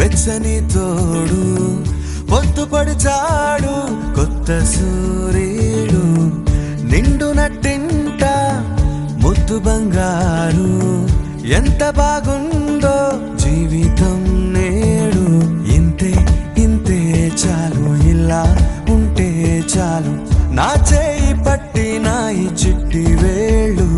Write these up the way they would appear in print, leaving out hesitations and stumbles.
వెచ్చని తోడు పొద్దుపడిచాడు కొత్త సూర్యుడు నిండు నట్టింట ముద్దు బంగారు ఎంత బాగుందో జీవితం నేడు ఇంతే ఇంతే చాలు ఇలా ఉంటే చాలు నా చేయి పట్టి నా ఈ చిట్టి వేళ్ళు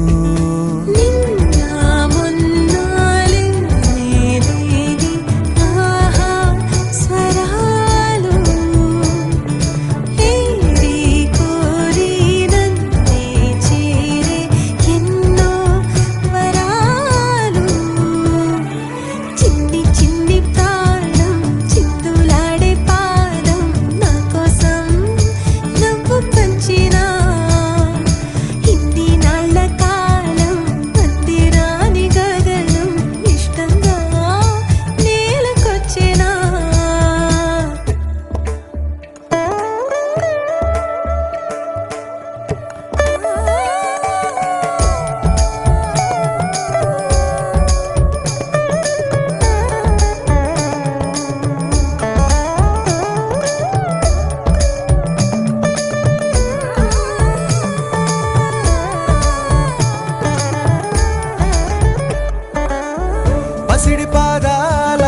పసిడి పాదాల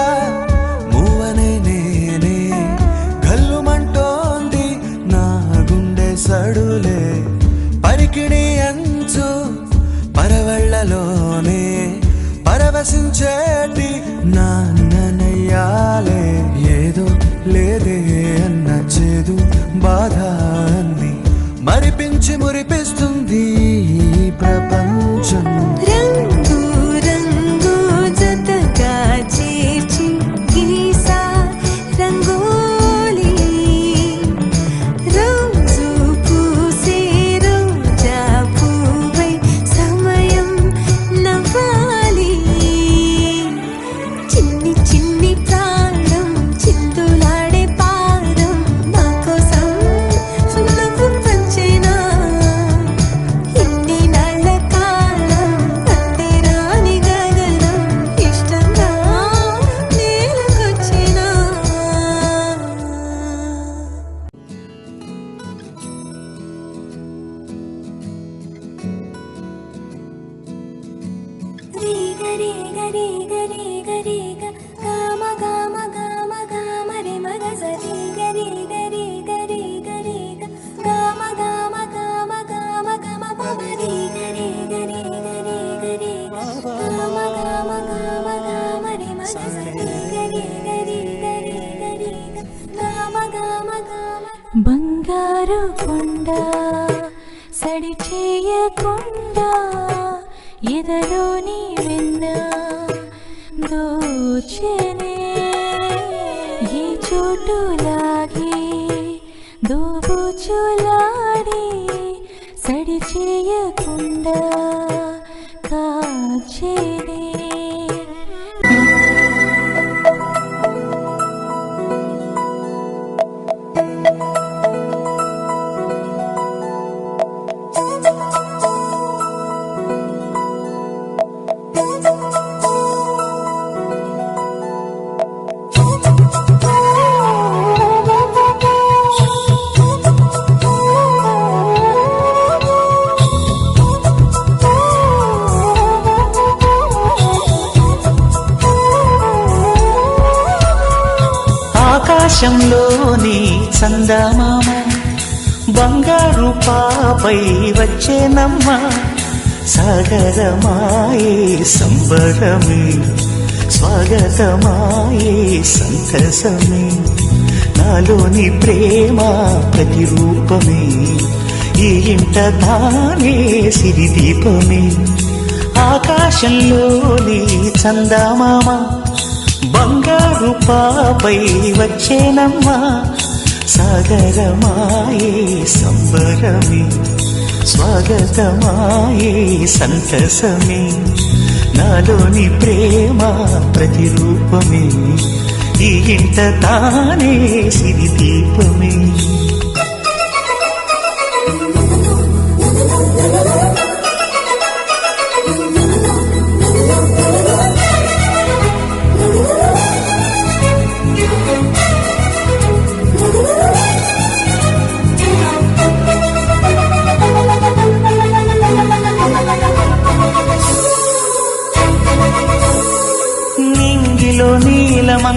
మూవనే నేనే గల్లుమంటోంది నా గుండె సడులే పరికిణి అంచు పరవళ్ళలోనే పరవశించేటి నాన్ననయ్యాలే ఏదో లేదే అన్న చేదు బాధ అన్ని మరిపించి మురిపిస్తుంది ఈ ప్రపంచం బంగారు కొండ సడి చేయకుండా ఎదలోని వెన్న దోచనే ఏ చోటులాగే దోబుచులాడి సడి చేయకుండా కాచేనే ఆకాశంలోని చందమామ బంగారు పాపై వచ్చేనమ్మ సాగరమాయే సంబరమే స్వాగతమాయే సంతసమే నాలోని ప్రేమ ప్రతిరూపమే ఈ ఇంట తానే సిరిదీపమే ఆకాశంలోని చందమామ బంగారు పాపై వచ్చేనమ్మా సాగరమాయే సంబరమే స్వాగతమాయే సంతసమే నాలోని ప్రేమ ప్రతిరూపమే ఈ ఇంట తానే సిరిదీపమే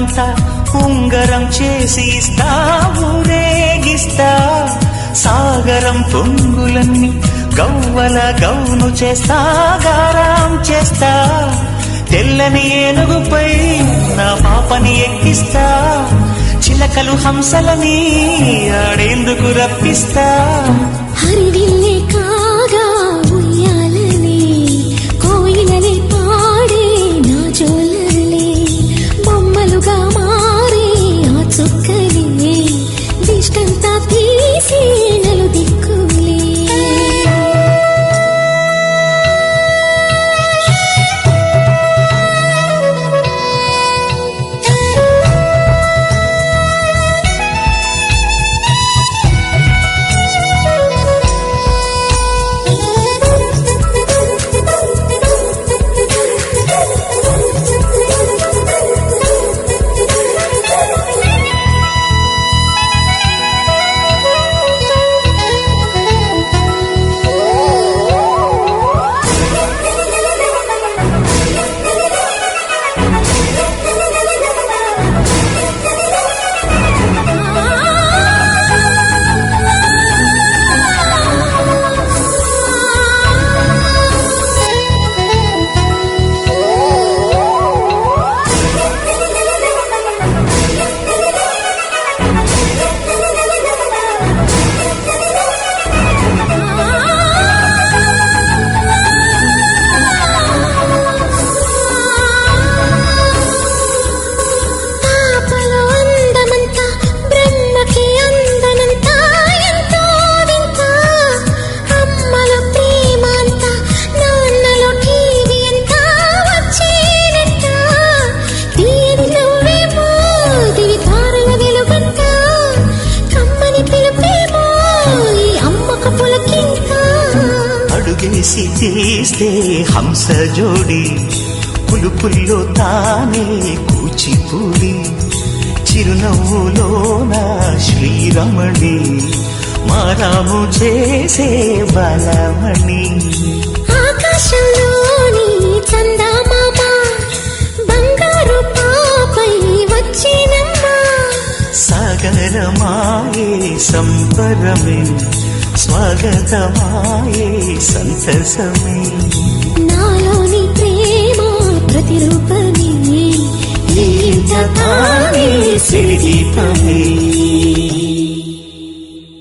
బంగారమంతా ఉంగరం చేసి ఇస్తా ఊరేగిస్తా సాగరం పొంగులన్నీ గవ్వల గౌను చేస్తా గారం చేస్తా తెల్లని ఏనుగుపై నా పాపని ఎక్కిస్తా చిలకలు హంసలని ఆడేందుకు రప్పిస్తా హరివిల్లే కాగా ఉయ్యాలనే కోయిలలే పాడే నా జోలలే బొమ్మలుగా మారే ఆ చుక్కలే దిష్టంతా తీసి నలు దిక్కులే అడుగేసి చేస్తే హంస జోడి పులుపుల్లో తానే కూచిపూడి చిరునవ్వులోన శ్రీరమణి మారాము చేసే బలమణి ఆకాశంలోని చందమామ బంగారు పాపై వచ్చినమ్మా సాగరమాయే సంబరమే స్వాగతమాయే సంతసమే నాలోని ప్రేమ ప్రతిరూపమే ఈ జతానే సిరిదీపమే